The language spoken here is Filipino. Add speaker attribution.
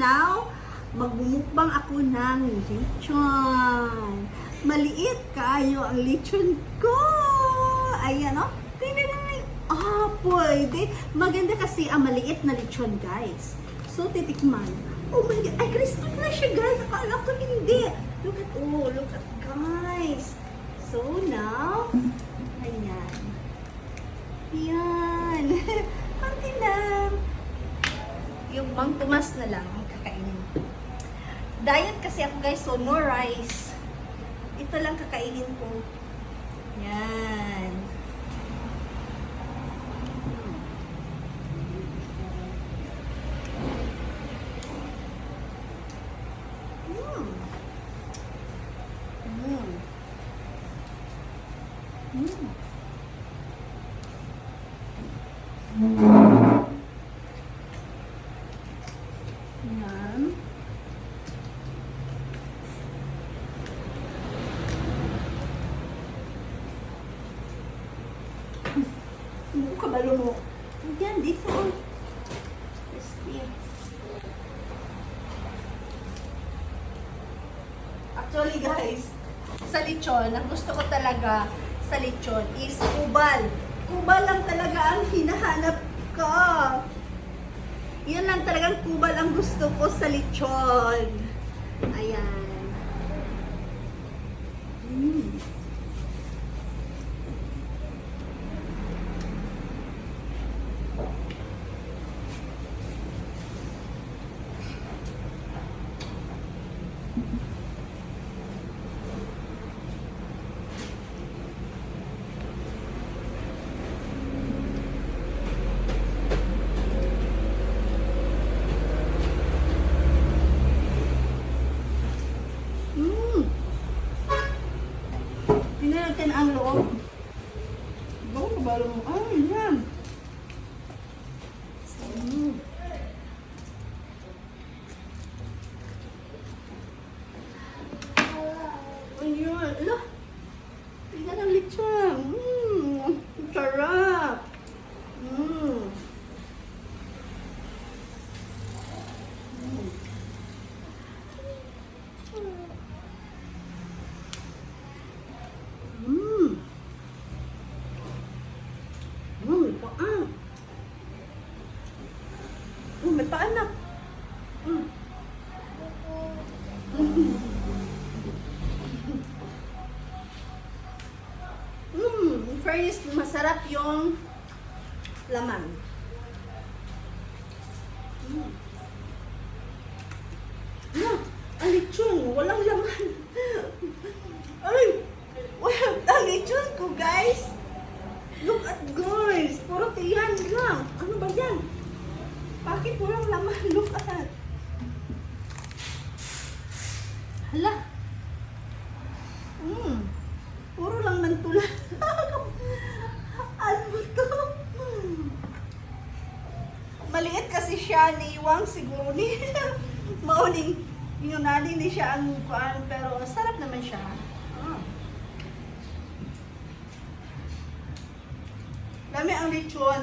Speaker 1: now, magbumukbang ako ng lechon. Maliit kayo ang lechon ko. Ayan, oh. Tingnan. Ah, pwede. Maganda kasi ang maliit na lechon, guys. So, titikman. Oh my God. Ay, crispy na siya, guys. Akala ko hindi. Look at, guys. So, now, ayan. Yan. Kunti lang. Yung Mang Tomas na lang ang kakainin. Diet kasi ako, guys, so no rice. Ito lang kakainin ko. Yan. Yan. Buo ka balo mo. Yan, dito. Actually, guys, sa lechon, ang gusto ko talaga sa lechon is kubal. Kubal lang talaga ang hinahanap ko. Yan lang talagang kubal ang gusto ko sa lechon. Ayan. Pinalitan ang loob. Bago kabalo mo. Ay, yan. Ayun. Ala. Tingnan ang lechon. Sarap. May paanak. In fairness, masarap yung laman. Ang lechon, walang laman. Ay, ang lechon ko, guys. Look at, guys. Puro tiyan lang. Ano ba yan? Bakit walang laman? Look at. Hala. Puro lang mantulan. Ano to? Maliit kasi siya, niiwang siguro ni mauning yunani ni siya ang kuan, pero sarap naman siya. Dami ang lechon.